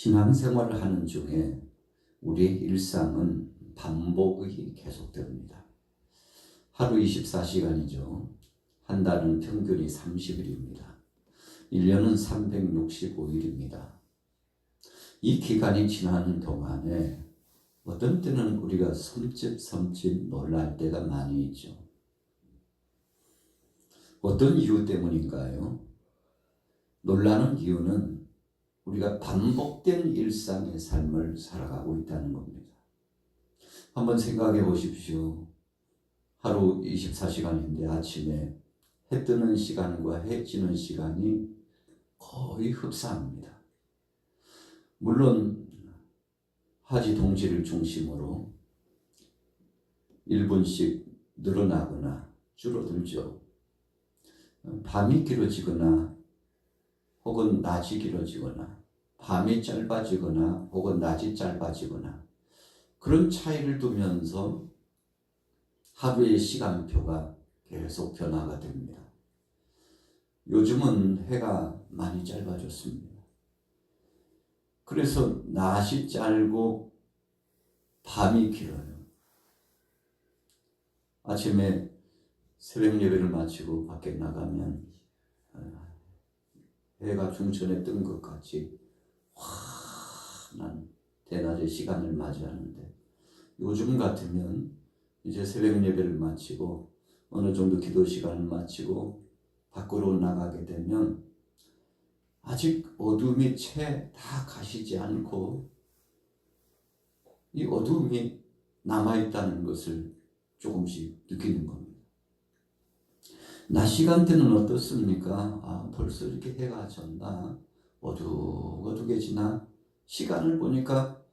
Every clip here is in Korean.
신앙생활을 하는 중에 우리의 일상은 반복이 계속됩니다. 하루 24시간이죠. 한 달은 평균이 30일입니다. 1년은 365일입니다. 이 기간이 지나는 동안에 어떤 때는 우리가 섬찟 놀랄 때가 많이 있죠. 어떤 이유 때문인가요? 놀라는 이유는 우리가 반복된 일상의 삶을 살아가고 있다는 겁니다. 한번 생각해 보십시오. 하루 24시간인데 아침에 해 뜨는 시간과 해 지는 시간이 거의 흡사합니다. 물론 하지 동지를 중심으로 1분씩 늘어나거나 줄어들죠. 밤이 길어지거나 혹은 낮이 길어지거나 밤이 짧아지거나 혹은 낮이 짧아지거나 그런 차이를 두면서 하루의 시간표가 계속 변화가 됩니다. 요즘은 해가 많이 짧아졌습니다. 그래서 낮이 짧고 밤이 길어요. 아침에 새벽 예배를 마치고 밖에 나가면 해가 중천에 뜬 것 같이 환한 대낮의 시간을 맞이하는데 요즘 같으면 이제 새벽 예배를 마치고 어느 정도 기도 시간을 마치고 밖으로 나가게 되면 아직 어둠이 채 다 가시지 않고 이 어둠이 남아있다는 것을 조금씩 느끼는 겁니다. 낮 시간대는 어떻습니까? 벌써 이렇게 해가 졌나? 어둑어둑해지나? 시간을 보니까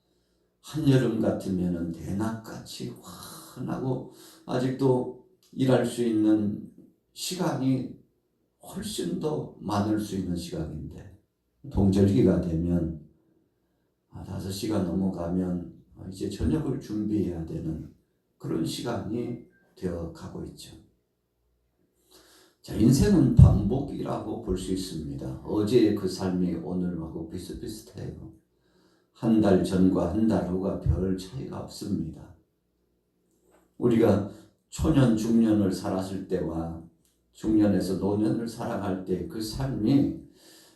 한여름 같으면 대낮같이 환하고 아직도 일할 수 있는 시간이 훨씬 더 많을 수 있는 시각인데 동절기가 되면 5시가 넘어가면 이제 저녁을 준비해야 되는 그런 시간이 되어 가고 있죠. 자, 인생은 반복이라고 볼 수 있습니다. 어제의 그 삶이 오늘하고 비슷비슷해요. 한 달 전과 한 달 후가 별 차이가 없습니다. 우리가 초년, 중년을 살았을 때와 중년에서 노년을 살아갈 때 그 삶이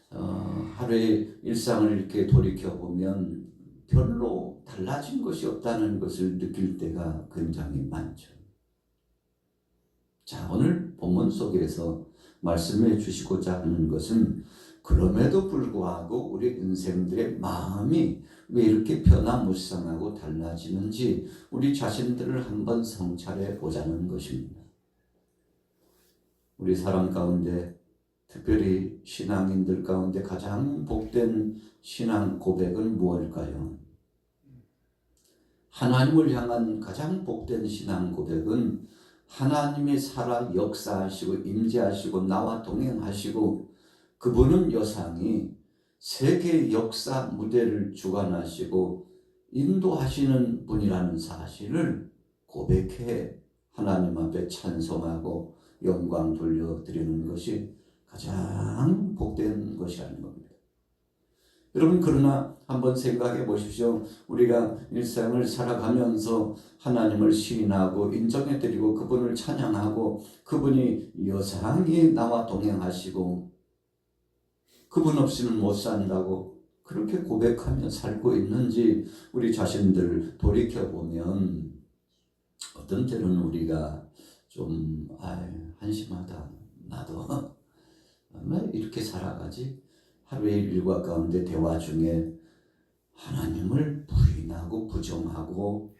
하루의 일상을 이렇게 돌이켜보면 별로 달라진 것이 없다는 것을 느낄 때가 굉장히 많죠. 자, 오늘 본문 속에서 말씀해 주시고자 하는 것은 그럼에도 불구하고 우리 인생들의 마음이 왜 이렇게 변화무쌍하고 달라지는지 우리 자신들을 한번 성찰해 보자는 것입니다. 우리 사람 가운데 특별히 신앙인들 가운데 가장 복된 신앙 고백은 무엇일까요? 하나님을 향한 가장 복된 신앙 고백은 하나님이 살아 역사하시고 임재하시고 나와 동행하시고 그분은 여상이 세계 역사 무대를 주관하시고 인도하시는 분이라는 사실을 고백해 하나님 앞에 찬송하고 영광 돌려드리는 것이 가장 복된 것이라는 겁니다. 여러분, 그러나 한번 생각해 보십시오. 우리가 일상을 살아가면서 하나님을 시인하고 인정해드리고 그분을 찬양하고 그분이 여상히 나와 동행하시고 그분 없이는 못 산다고 그렇게 고백하며 살고 있는지 우리 자신들 돌이켜보면 어떤 때는 우리가 좀 한심하다. 나도 왜 이렇게 살아가지? 하루의 일과 가운데 대화 중에 하나님을 부인하고 부정하고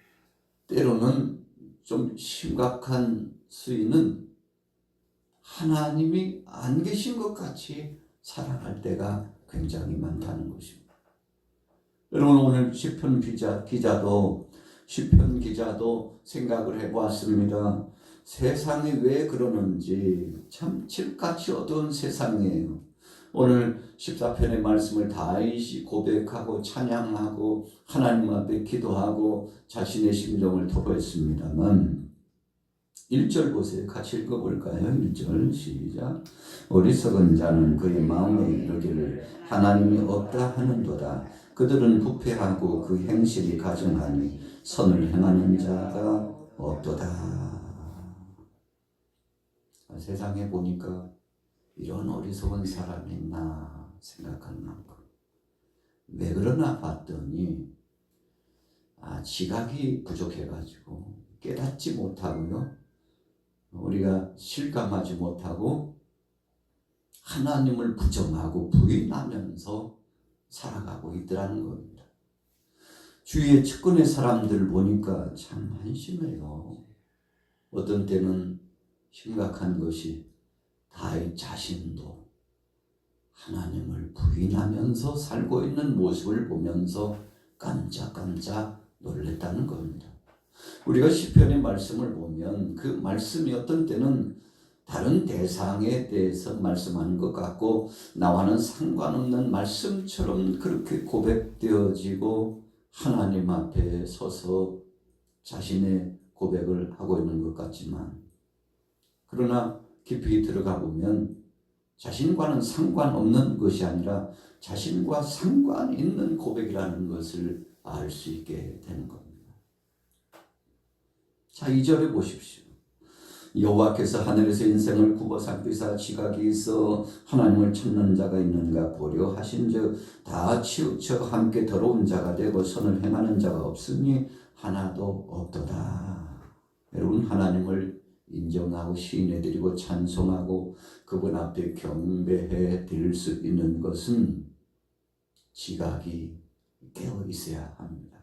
때로는 좀 심각한 수위는 하나님이 안 계신 것 같이 살아갈 때가 굉장히 많다는 것입니다. 여러분, 오늘 시편 기자도 생각을 해보았습니다. 세상이 왜 그러는지 참 칠같이 어두운 세상이에요. 오늘 14편의 말씀을 다시 고백하고 찬양하고 하나님 앞에 기도하고 자신의 심정을 토로했습니다만 1절 보세요. 같이 읽어볼까요? 1절 시작. 어리석은 자는 그의 마음에 이르기를 하나님이 없다 하는도다. 그들은 부패하고 그 행실이 가증하니 선을 행하는 자가 없도다. 세상에 보니까 이런 어리석은 사람이 있나 생각하는 만큼. 왜 그러나 봤더니 지각이 부족해가지고 깨닫지 못하고요. 우리가 실감하지 못하고 하나님을 부정하고 부인하면서 살아가고 있더라는 겁니다. 주위의 측근의 사람들 보니까 참 한심해요. 어떤 때는 심각한 것이 다윗 자신도 하나님을 부인하면서 살고 있는 모습을 보면서 깜짝깜짝 놀랬다는 겁니다. 우리가 시편의 말씀을 보면 그 말씀이 어떤 때는 다른 대상에 대해서 말씀하는 것 같고 나와는 상관없는 말씀처럼 그렇게 고백되어지고 하나님 앞에 서서 자신의 고백을 하고 있는 것 같지만, 그러나 깊이 들어가 보면 자신과는 상관없는 것이 아니라 자신과 상관 있는 고백이라는 것을 알 수 있게 되는 겁니다. 자, 2절에 보십시오. 여호와께서 하늘에서 인생을 굽어 삼키사 지각이 있어 하나님을 찾는 자가 있는가 보려 하신즉 다 치우쳐 함께 더러운 자가 되고 선을 행하는 자가 없으니 하나도 없도다. 여러분, 하나님을 인정하고 시인해드리고 찬송하고 그분 앞에 경배해 드릴 수 있는 것은 지각이 깨어 있어야 합니다.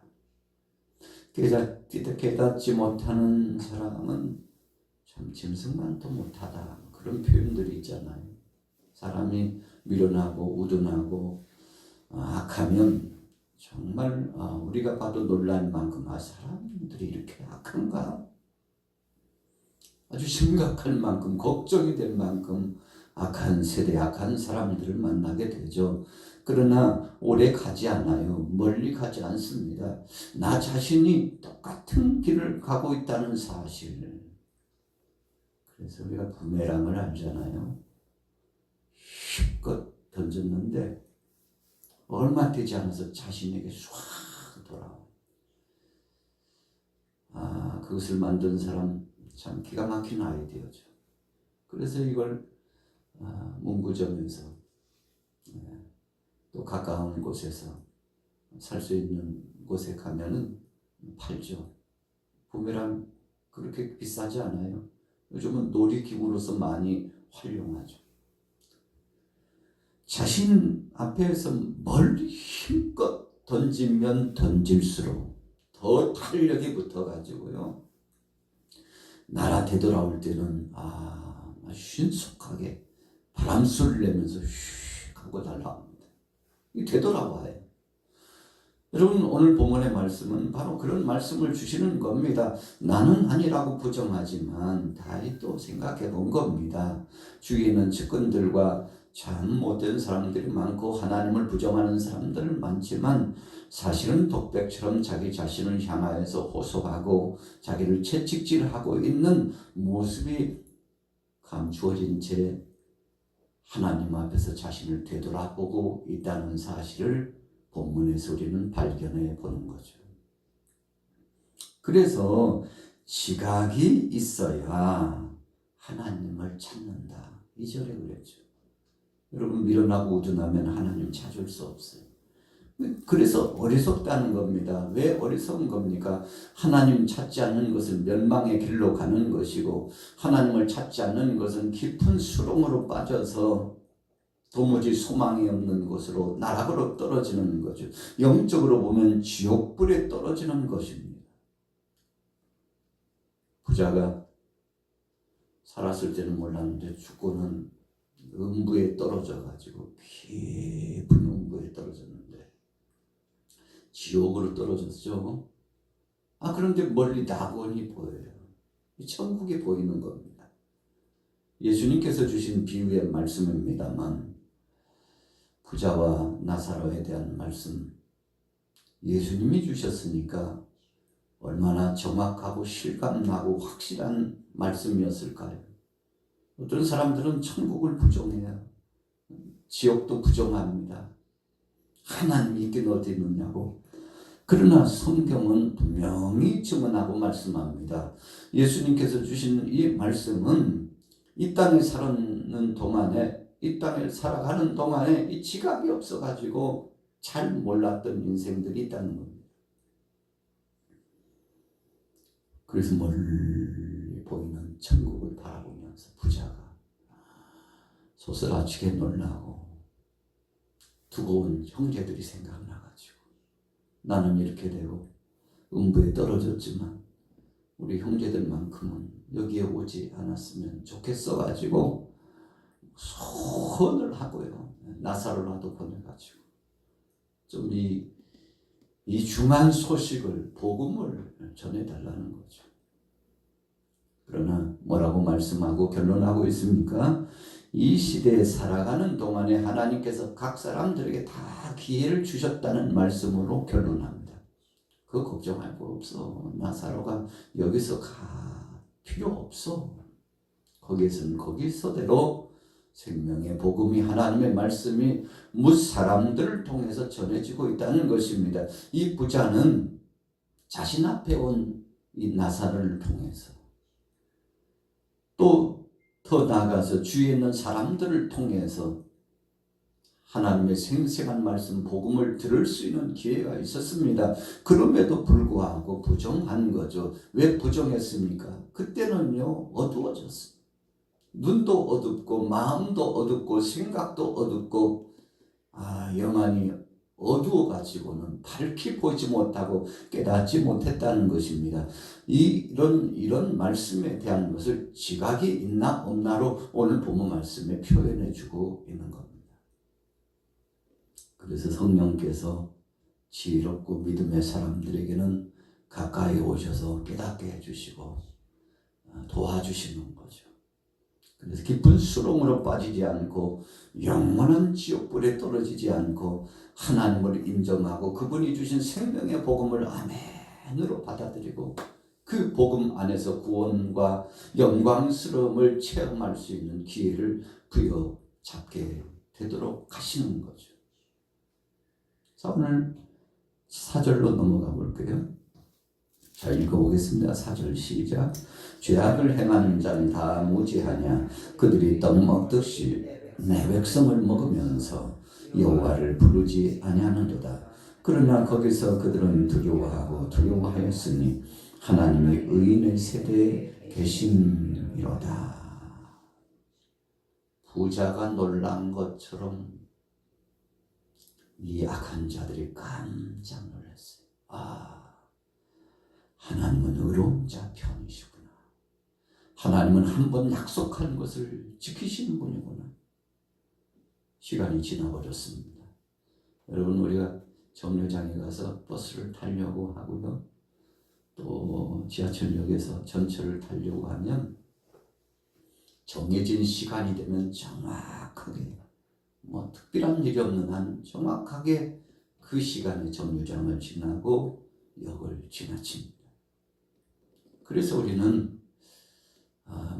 깨닫지 못하는 사람은 참 짐승만도 못하다, 그런 표현들이 있잖아요. 사람이 미련하고 우둔하고 악하면 정말 우리가 봐도 놀랄 만큼 사람들이 이렇게 악한가? 아주 심각할 만큼, 걱정이 될 만큼 악한 세대, 악한 사람들을 만나게 되죠. 그러나 오래 가지 않아요. 멀리 가지 않습니다. 나 자신이 똑같은 길을 가고 있다는 사실. 그래서 우리가 부메랑을 알잖아요. 힘껏 던졌는데 얼마 되지 않아서 자신에게 唰 돌아와요. 그것을 만든 사람 참 기가 막힌 아이디어죠. 그래서 이걸 문구점에서 또 가까운 곳에서 살 수 있는 곳에 가면은 팔죠. 부메랑 그렇게 비싸지 않아요. 요즘은 놀이기구로서 많이 활용하죠. 자신 앞에서 멀리 힘껏 던지면 던질수록 더 탄력이 붙어가지고요. 날아 되돌아올 때는 신속하게 바람소리를 내면서 휙 하고 날아옵니다. 이 되돌아와요. 여러분, 오늘 본문의 말씀은 바로 그런 말씀을 주시는 겁니다. 나는 아니라고 부정하지만 다윗도 생각해 본 겁니다. 주위에 있는 측근들과 참 못된 사람들이 많고 하나님을 부정하는 사람들은 많지만 사실은 독백처럼 자기 자신을 향하여서 호소하고 자기를 채찍질하고 있는 모습이 감추어진 채 하나님 앞에서 자신을 되돌아보고 있다는 사실을 본문에서 우리는 발견해 보는 거죠. 그래서 지각이 있어야 하나님을 찾는다. 2절에 그랬죠. 여러분, 미련하고 우둔하면 하나님 찾을 수 없어요. 그래서 어리석다는 겁니다. 왜 어리석은 겁니까? 하나님 찾지 않는 것은 멸망의 길로 가는 것이고 하나님을 찾지 않는 것은 깊은 수렁으로 빠져서 도무지 소망이 없는 곳으로, 나락으로 떨어지는 거죠. 영적으로 보면 지옥불에 떨어지는 것입니다. 부자가 살았을 때는 몰랐는데 죽고는 음부에 떨어져 가지고 깊은 음부에 떨어졌는데 지옥으로 떨어졌죠. 그런데 멀리 낙원이 보여요. 천국이 보이는 겁니다. 예수님께서 주신 비유의 말씀입니다만 부자와 나사로에 대한 말씀, 예수님이 주셨으니까 얼마나 정확하고 실감나고 확실한 말씀이었을까요? 어떤 사람들은 천국을 부정해요. 지옥도 부정합니다. 하나님이 있긴 어디 있느냐고. 그러나 성경은 분명히 증언하고 말씀합니다. 예수님께서 주시는 이 말씀은 이 땅에 사는 동안에, 이 땅에 살아가는 동안에 이 지각이 없어가지고 잘 몰랐던 인생들이 있다는 겁니다. 그래서 멀리 보이는 천국을 바라보면서 부자가 소스라치게 놀라고 두고 온 형제들이 생각나가지고 나는 이렇게 되고 음부에 떨어졌지만 우리 형제들만큼은 여기에 오지 않았으면 좋겠어가지고 소원을 하고요. 나사로라도 보내가지고 좀 이 중한 소식을, 복음을 전해달라는 거죠. 그러나 뭐라고 말씀하고 결론하고 있습니까? 이 시대에 살아가는 동안에 하나님께서 각 사람들에게 다 기회를 주셨다는 말씀으로 결론합니다. 그거 걱정할 거 없어. 나사로가 여기서 가 필요 없어. 거기에서는 거기서대로 생명의 복음이, 하나님의 말씀이 뭇 사람들을 통해서 전해지고 있다는 것입니다. 이 부자는 자신 앞에 온 이 나사로를 통해서 또 더 나아가서 주위에 있는 사람들을 통해서 하나님의 생생한 말씀, 복음을 들을 수 있는 기회가 있었습니다. 그럼에도 불구하고 부정한 거죠. 왜 부정했습니까? 그때는요, 어두워졌어요. 눈도 어둡고 마음도 어둡고 생각도 어둡고 영안이 어두워가지고는 밝히 보지 못하고 깨닫지 못했다는 것입니다. 이런 말씀에 대한 것을 지각이 있나 없나로 오늘 본문 말씀에 표현해주고 있는 겁니다. 그래서 성령께서 지혜롭고 믿음의 사람들에게는 가까이 오셔서 깨닫게 해주시고 도와주시는 거죠. 그래서 깊은 수렁으로 빠지지 않고 영원한 지옥불에 떨어지지 않고 하나님을 인정하고 그분이 주신 생명의 복음을 아멘으로 받아들이고 그 복음 안에서 구원과 영광스러움을 체험할 수 있는 기회를 부여잡게 되도록 하시는 거죠. 자, 오늘 4절로 넘어가 볼게요. 자, 읽어보겠습니다. 4절 시작. 죄악을 행하는 자는 다 무지하냐. 그들이 떡 먹듯이 내 백성을 먹으면서 여호와를 부르지 아니하는도다. 그러나 거기서 그들은 두려워하였으니 하나님이 의인의 세대에 계심이로다. 부자가 놀란 것처럼 이 악한 자들이 깜짝 놀랐어요. 하나님은 의로운 자 편이시구나. 하나님은 한번 약속한 것을 지키시는 분이구나. 시간이 지나버렸습니다. 여러분, 우리가 정류장에 가서 버스를 타려고 하고요. 또 지하철역에서 전철을 타려고 하면 정해진 시간이 되면 정확하게 특별한 일이 없는 한 정확하게 그 시간에 정류장을 지나고 역을 지나칩니다. 그래서 우리는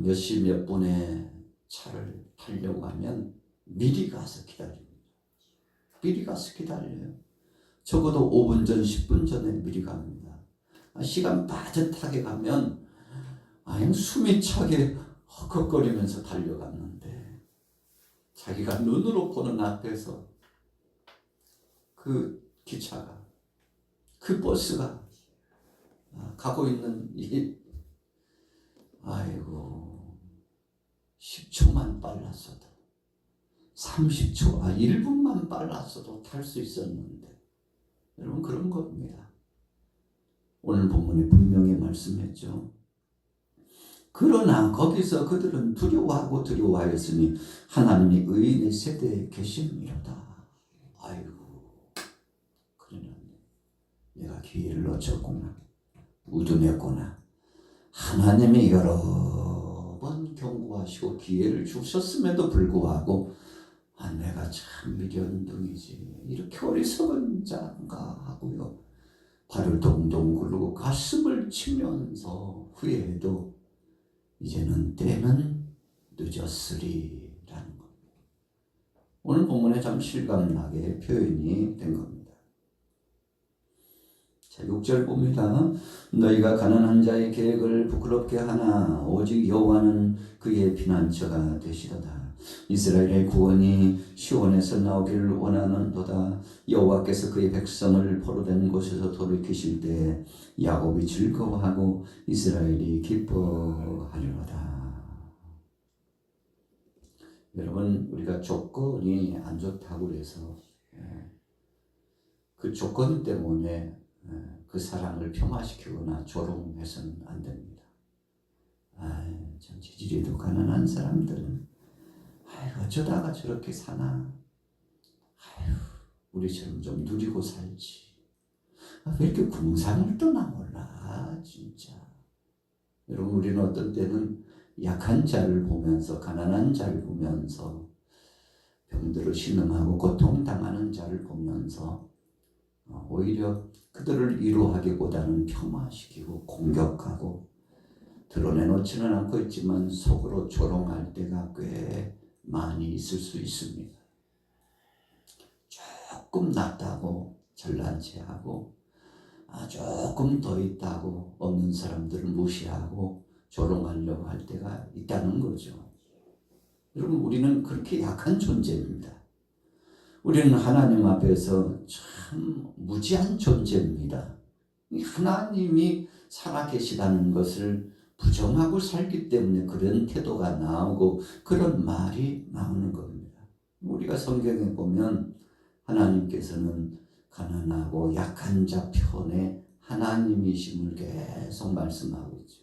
몇 시 몇 분에 차를 타려고 하면 미리 가서 기다립니다. 미리 가서 기다려요. 적어도 5분 전, 10분 전에 미리 갑니다. 시간 빠듯하게 가면 숨이 차게 헉헉거리면서 달려갔는데 자기가 눈으로 보는 앞에서 그 기차가, 그 버스가 가고 있는 이 10초만 빨랐어도 30초, 1분만 빨랐어도 탈 수 있었는데 여러분, 그런 겁니다. 오늘 본문에 분명히 말씀했죠. 그러나 거기서 그들은 두려워하였으니 하나님이 의인의 세대에 계심이로다. 그러냐, 내가 기회를 놓쳤구나, 우둔했구나. 하나님이 여러 번 경고하시고 기회를 주셨음에도 불구하고 내가 참 미련둥이지, 이렇게 어리석은 자인가 하고요. 발을 동동 구르고 가슴을 치면서 후회해도 이제는 때는 늦었으리라는 겁니다. 오늘 본문에 참 실감나게 표현이 된 겁니다. 자, 6절 봅니다. 너희가 가난한 자의 계획을 부끄럽게 하나 오직 여호와는 그의 피난처가 되시도다. 이스라엘의 구원이 시온에서 나오기를 원하는도다. 여호와께서 그의 백성을 포로된 곳에서 돌이키실 때 야곱이 즐거워하고 이스라엘이 기뻐하리로다. 여러분, 우리가 조건이 안 좋다고 해서 그 조건 때문에 그 사랑을 폄하시키거나 조롱해서는 안 됩니다. 참 지지리도 가난한 사람들은 어쩌다가 저렇게 사나? 우리처럼 좀 누리고 살지. 왜 이렇게 궁상을 떠나 몰라, 진짜. 여러분, 우리는 어떤 때는 약한 자를 보면서, 가난한 자를 보면서, 병들어 신음하고 고통당하는 자를 보면서 오히려 그들을 위로하기보다는 폄하시키고 공격하고 드러내놓지는 않고 있지만 속으로 조롱할 때가 꽤 많이 있을 수 있습니다. 조금 낫다고 잘난 체하고 조금 더 있다고 없는 사람들을 무시하고 조롱하려고 할 때가 있다는 거죠. 여러분, 우리는 그렇게 약한 존재입니다. 우리는 하나님 앞에서 참 무지한 존재입니다. 하나님이 살아계시다는 것을 부정하고 살기 때문에 그런 태도가 나오고 그런 말이 나오는 겁니다. 우리가 성경에 보면 하나님께서는 가난하고 약한 자 편에 하나님이심을 계속 말씀하고 있죠.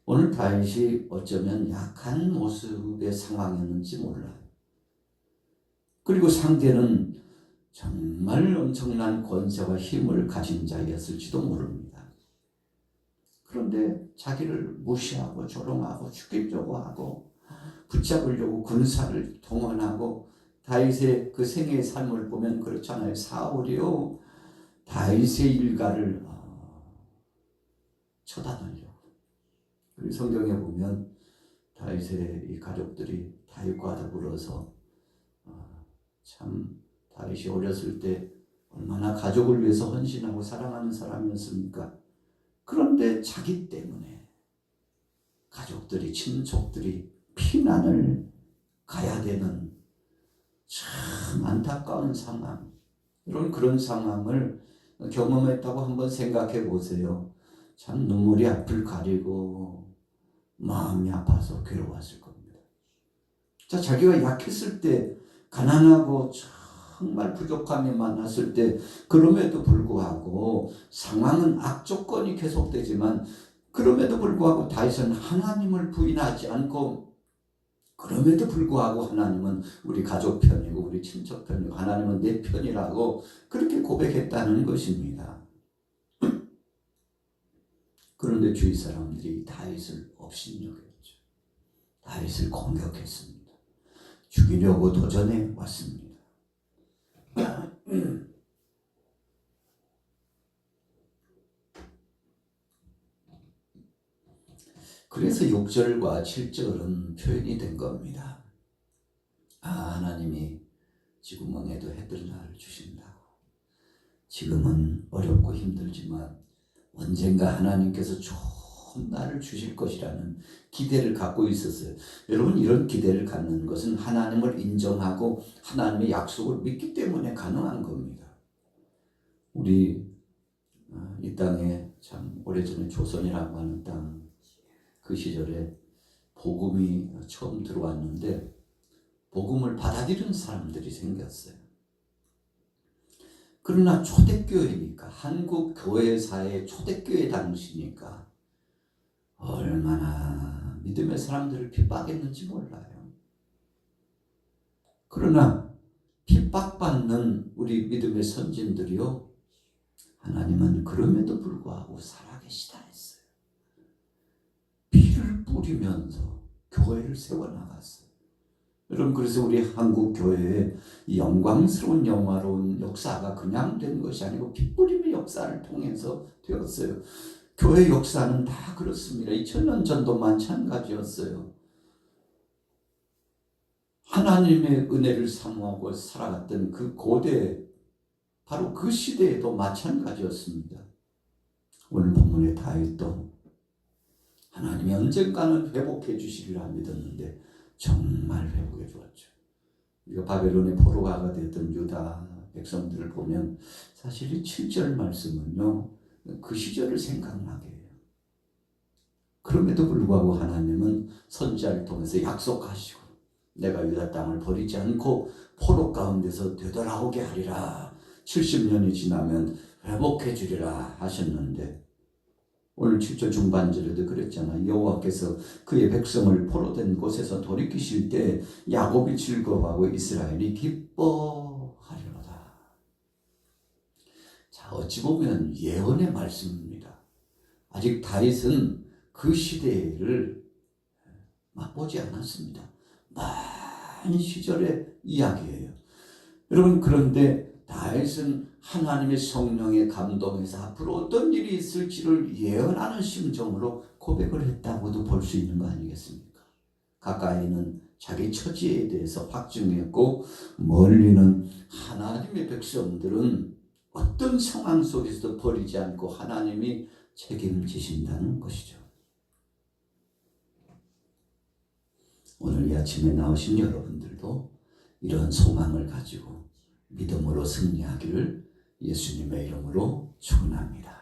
오늘 다윗이 어쩌면 약한 모습의 상황이었는지 몰라요. 그리고 상대는 정말 엄청난 권세와 힘을 가진 자였을지도 모릅니다. 그런데 자기를 무시하고 조롱하고 죽이려고 하고 붙잡으려고 군사를 동원하고 다윗의 그 생애의 삶을 보면 그렇잖아요. 사울이요, 다윗의 일가를 처단하려고. 그리고 성경에 보면 다윗의 이 가족들이 다윗과 더불어서 참 다윗이 어렸을 때 얼마나 가족을 위해서 헌신하고 사랑하는 사람이었습니까? 그런데 자기 때문에 가족들이, 친족들이 피난을 가야 되는 참 안타까운 상황. 이런 그런 상황을 경험했다고 한번 생각해 보세요. 참 눈물이 앞을 가리고 마음이 아파서 괴로웠을 겁니다. 자, 자기가 약했을 때, 가난하고 정말 부족함이 많았을 때, 그럼에도 불구하고 상황은 악조건이 계속되지만 그럼에도 불구하고 다윗은 하나님을 부인하지 않고, 그럼에도 불구하고 하나님은 우리 가족 편이고 우리 친척 편이고 하나님은 내 편이라고 그렇게 고백했다는 것입니다. 그런데 주위 사람들이 다윗을 업신여겼죠. 다윗을 공격했습니다. 죽이려고 도전해 왔습니다. 그래서 6절과 7절은 표현이 된 겁니다. 하나님이 지구멍에도 해뜰 날 주신다고. 지금은 어렵고 힘들지만 언젠가 하나님께서 좋은 날을 주실 것이라는 기대를 갖고 있었어요. 여러분, 이런 기대를 갖는 것은 하나님을 인정하고 하나님의 약속을 믿기 때문에 가능한 겁니다. 우리 이 땅에 참 오래전에 조선이라고 하는 땅, 그 시절에 복음이 처음 들어왔는데 복음을 받아들이는 사람들이 생겼어요. 그러나 초대교회니까, 한국 교회사의 초대교회 당시니까 얼마나 믿음의 사람들을 핍박했는지 몰라요. 그러나 핍박받는 우리 믿음의 선진들이요, 하나님은 그럼에도 불구하고 살아계시다 했어요. 피를 뿌리면서 교회를 세워나갔어요. 여러분, 그래서 우리 한국 교회의 이 영광스러운 영화로운 역사가 그냥 된 것이 아니고 피 뿌림의 역사를 통해서 되었어요. 교회 역사는 다 그렇습니다. 2000년 전도 마찬가지였어요. 하나님의 은혜를 사모하고 살아갔던 그 고대, 바로 그 시대에도 마찬가지였습니다. 오늘 본문의 다윗도 하나님이 언젠가는 회복해 주시리라 믿었는데 정말 회복해 주었죠. 우리가 바벨론의 포로가가 되었던 유다 백성들을 보면 사실 이 7절 말씀은요, 그 시절을 생각나게 해요. 그럼에도 불구하고 하나님은 선지자를 통해서 약속하시고 내가 유다 땅을 버리지 않고 포로 가운데서 되돌아오게 하리라. 70년이 지나면 회복해 주리라 하셨는데 오늘 7절 중반절에도 그랬잖아요. 여호와께서 그의 백성을 포로된 곳에서 돌이키실 때 야곱이 즐거워하고 이스라엘이 기뻐하리로다. 자, 어찌 보면 예언의 말씀입니다. 아직 다윗은 그 시대를 맛보지 않았습니다. 먼 시절의 이야기예요. 여러분, 그런데 다윗은 하나님의 성령의 감동에서 앞으로 어떤 일이 있을지를 예언하는 심정으로 고백을 했다고도 볼 수 있는 거 아니겠습니까? 가까이는 자기 처지에 대해서 확증했고 멀리는 하나님의 백성들은 어떤 상황 속에서도 버리지 않고 하나님이 책임지신다는 것이죠. 오늘 이 아침에 나오신 여러분들도 이런 소망을 가지고 믿음으로 승리하기를 예수님의 이름으로 축원합니다.